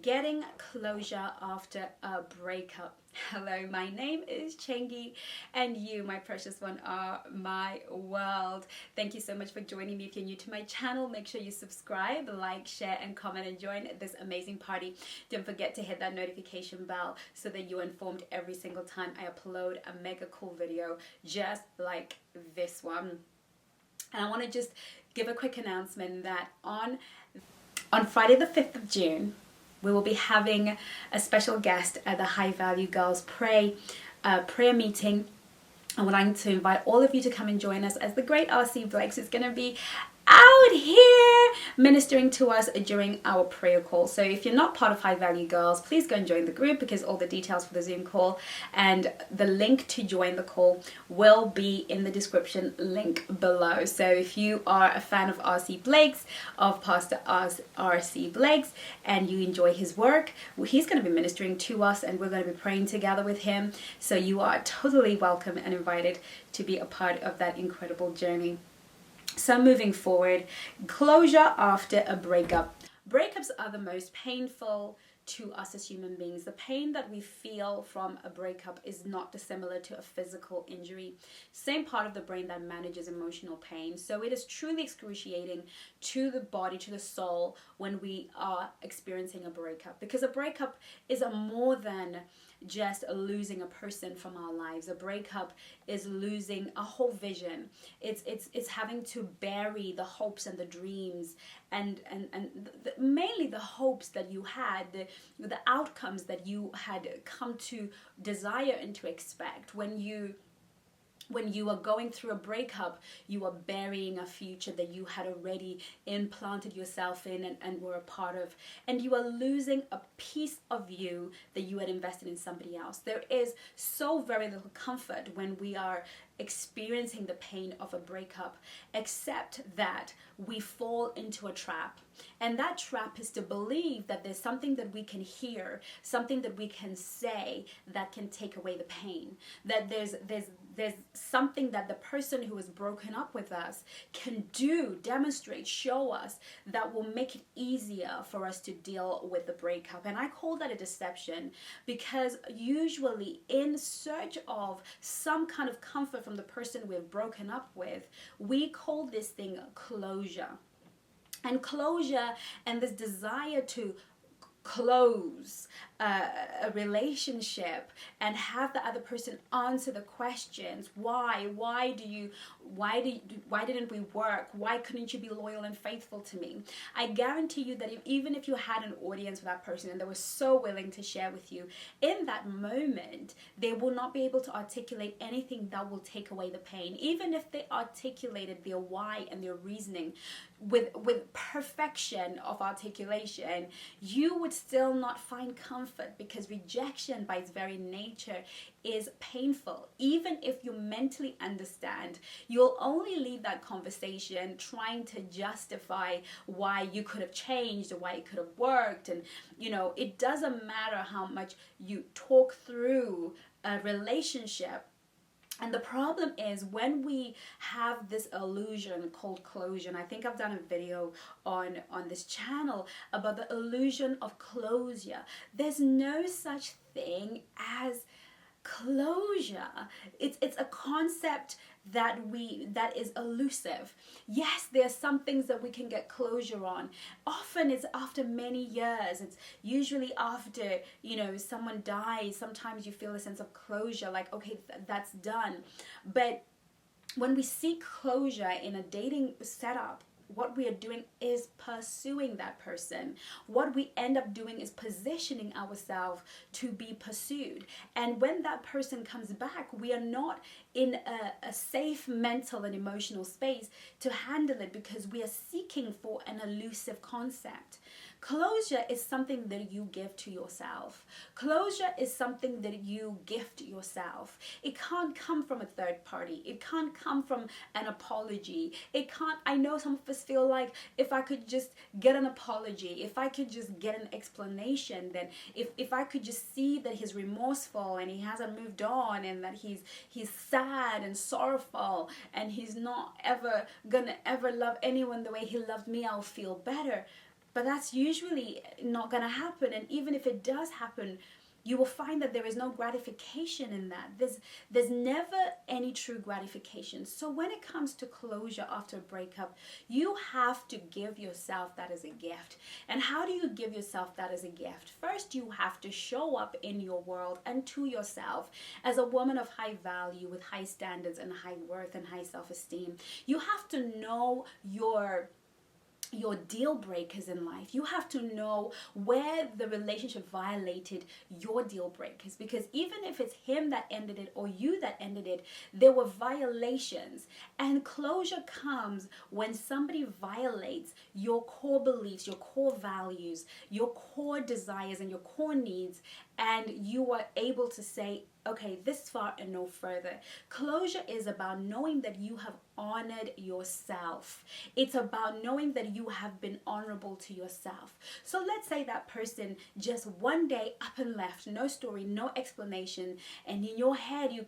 Getting closure after a breakup. Hello, my name is Chengi, and you, my precious one, are my world. Thank you so much for joining me. If you're new to my channel, make sure you subscribe, like, share, and comment, and join this amazing party. Don't forget to hit that notification bell so that you're informed every single time I upload a mega cool video just like this one. And I want to just give a quick announcement that on Friday the 5th of June, we will be having a special guest at the High Value Girls prayer meeting. I would like to invite all of you to come and join us as the great RC Blakes is going to be out here ministering to us during our prayer call. So if you're not part of High Value Girls, please go and join the group, because all the details for the Zoom call and the link to join the call will be in the description link below. So if you are a fan of RC Blakes, of Pastor RC Blakes, and you enjoy his work, he's going to be ministering to us and we're going to be praying together with him. So you are totally welcome and invited to be a part of that incredible journey. So moving forward, closure after a breakup. Breakups are the most painful to us as human beings. The pain that we feel from a breakup is not dissimilar to a physical injury. Same part of the brain that manages emotional pain. So it is truly excruciating to the body, to the soul, when we are experiencing a breakup. Because a breakup is a more than just losing a person from our lives. A breakup is losing a whole vision. It's having to bury the hopes and the dreams and mainly the hopes that you had, the outcomes that you had come to desire and to expect. When you are going through a breakup, you are burying a future that you had already implanted yourself in and were a part of. And you are losing a piece of you that you had invested in somebody else. There is so very little comfort when we are experiencing the pain of a breakup, except that we fall into a trap. And that trap is to believe that there's something that we can hear, something that we can say that can take away the pain. That there's something that the person who has broken up with us can do, demonstrate, show us, that will make it easier for us to deal with the breakup. And I call that a deception, because usually in search of some kind of comfort from the person we've broken up with, we call this thing closure. And closure and this desire to close a relationship and have the other person answer the questions. Why didn't we work? Why couldn't you be loyal and faithful to me? I guarantee you that even if you had an audience with that person and they were so willing to share with you, in that moment they will not be able to articulate anything that will take away the pain. Even if they articulated their why and their reasoning with perfection of articulation, you would still not find comfort, because rejection by its very nature is painful. Even if you mentally understand, you'll only leave that conversation trying to justify why you could have changed or why it could have worked. And it doesn't matter how much you talk through a relationship. And the problem is when we have this illusion called closure, and I think I've done a video on this channel about the illusion of closure. There's no such thing as closure. It's a concept that is elusive. Yes, there's some things that we can get closure on. Often it's after many years. It's usually after someone dies. Sometimes you feel a sense of closure, like, okay, that's done. But when we seek closure in a dating setup, what we are doing is pursuing that person. What we end up doing is positioning ourselves to be pursued. And when that person comes back, we are not in a safe mental and emotional space to handle it, because we are seeking for an elusive concept. Closure is something that you give to yourself. Closure is something that you gift yourself. It can't come from a third party. It can't come from an apology. I know some of us feel like, if I could just get an apology, if I could just get an explanation, then if I could just see that he's remorseful and he hasn't moved on, and that he's sad and sorrowful, and he's not ever gonna love anyone the way he loved me, I'll feel better. But that's usually not going to happen. And even if it does happen, you will find that there is no gratification in that. There's never any true gratification. So when it comes to closure after a breakup, you have to give yourself that as a gift. And how do you give yourself that as a gift? First, you have to show up in your world and to yourself as a woman of high value with high standards and high worth and high self-esteem. You have to know your deal breakers in life. You have to know where the relationship violated your deal breakers, because even if it's him that ended it or you that ended it, there were violations. And closure comes when somebody violates your core beliefs, your core values, your core desires and your core needs, and you are able to say, okay, this far and no further. Closure is about knowing that you have honored yourself. It's about knowing that you have been honorable to yourself. So let's say that person just one day up and left, no story, no explanation, and in your head you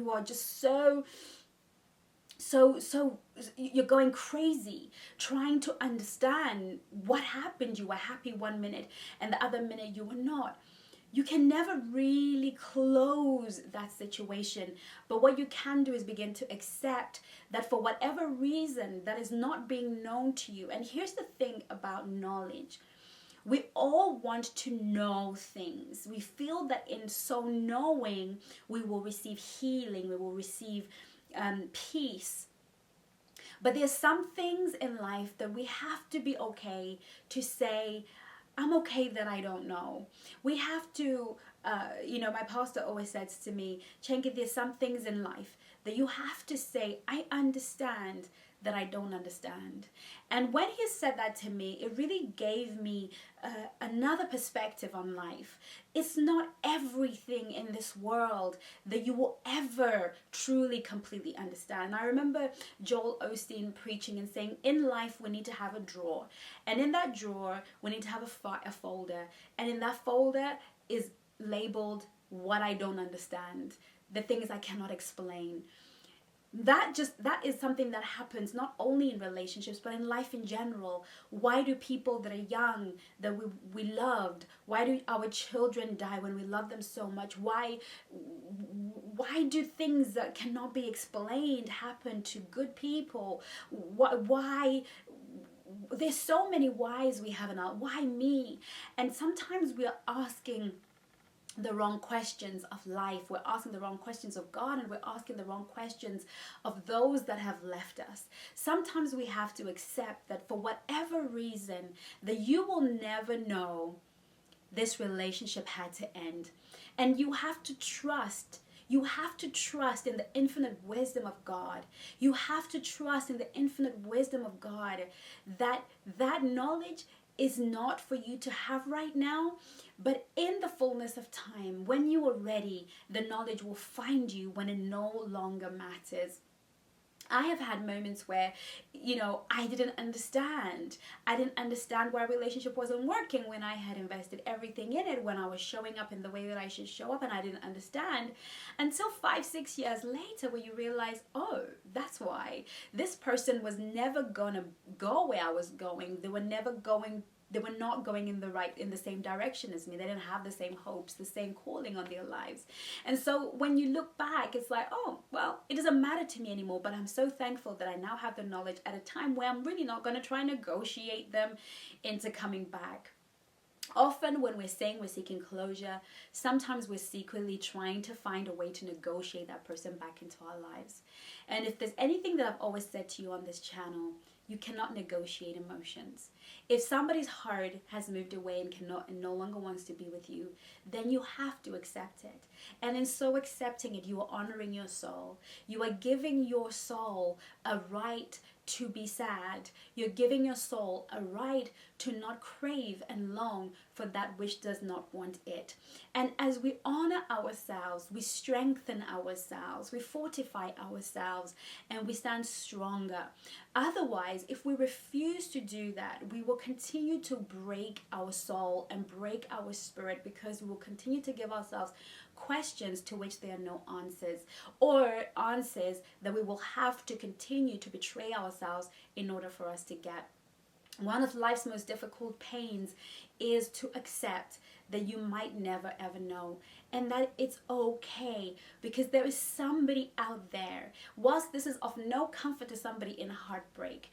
are just so you're going crazy trying to understand what happened. You were happy one minute and the other minute you were not. You can never really close that situation. But what you can do is begin to accept that for whatever reason that is not being known to you. And here's the thing about knowledge. We all want to know things. We feel that in so knowing, we will receive healing, we will receive peace. But there's some things in life that we have to be okay to say, I'm okay that I don't know. We have to, my pastor always says to me, Chengi, there's some things in life that you have to say, I understand that I don't understand. And when he said that to me, it really gave me another perspective on life. It's not everything in this world that you will ever truly completely understand. I remember Joel Osteen preaching and saying, in life we need to have a drawer, and in that drawer we need to have a folder, and in that folder is labeled what I don't understand, the things I cannot explain. That is something that happens not only in relationships but in life in general. Why do people that are young, that we loved, why do our children die when we love them so much? Why do things that cannot be explained happen to good people? Why there's so many whys we have in our, why me? And sometimes we are asking the wrong questions of life. We're asking the wrong questions of God, and we're asking the wrong questions of those that have left us. Sometimes we have to accept that for whatever reason that you will never know, this relationship had to end. And you have to trust. You have to trust in the infinite wisdom of God. You have to trust in the infinite wisdom of God that knowledge is not for you to have right now, but in the fullness of time, when you are ready, the knowledge will find you when it no longer matters. I have had moments where, I didn't understand. I didn't understand why a relationship wasn't working when I had invested everything in it, when I was showing up in the way that I should show up, and I didn't understand until 5-6 years later, where you realize, oh, that's why. This person was never gonna go where I was going. They were not going in the same direction as me. They didn't have the same hopes, the same calling on their lives. And so when you look back, it's like, oh, well, it doesn't matter to me anymore, but I'm so thankful that I now have the knowledge at a time where I'm really not going to try and negotiate them into coming back. Often when we're saying we're seeking closure, sometimes we're secretly trying to find a way to negotiate that person back into our lives. And if there's anything that I've always said to you on this channel, you cannot negotiate emotions. If somebody's heart has moved away and no longer wants to be with you, then you have to accept it. And in so accepting it, you are honoring your soul. You are giving your soul a right to be sad. You're giving your soul a right to not crave and long for that which does not want it. And as we honor ourselves, we strengthen ourselves, we fortify ourselves, and we stand stronger. Otherwise, if we refuse to do that, we will continue to break our soul and break our spirit, because we will continue to give ourselves questions to which there are no answers, or answers that we will have to continue to betray ourselves in order for us to get. One of life's most difficult pains is to accept that you might never ever know, and that it's okay, because there is somebody out there. Whilst this is of no comfort to somebody in heartbreak,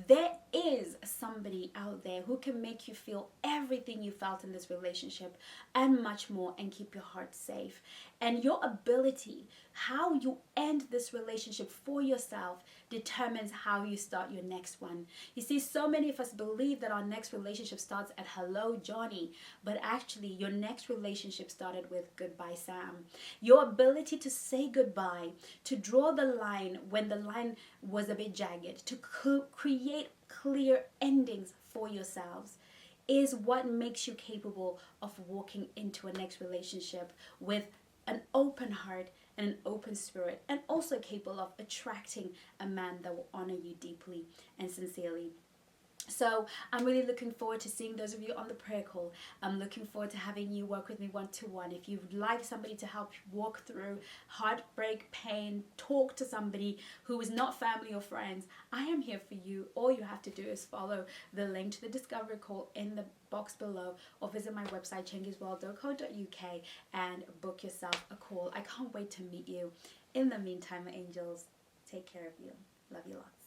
there is somebody out there who can make you feel everything you felt in this relationship and much more, and keep your heart safe. And your ability, how you end this relationship for yourself, determines how you start your next one. You see, so many of us believe that our next relationship starts at hello Johnny, but actually your next relationship started with goodbye Sam. Your ability to say goodbye, to draw the line when the line was a bit jagged, to create clear endings for yourselves, is what makes you capable of walking into a next relationship with an open heart and an open spirit, and also capable of attracting a man that will honor you deeply and sincerely. So I'm really looking forward to seeing those of you on the prayer call. I'm looking forward to having you work with me one-to-one. If you would like somebody to help you walk through heartbreak, pain, talk to somebody who is not family or friends, I am here for you. All you have to do is follow the link to the discovery call in the box below, or visit my website chengisworld.co.uk and book yourself a call. I can't wait to meet you. In the meantime, my angels, take care of you. Love you lots.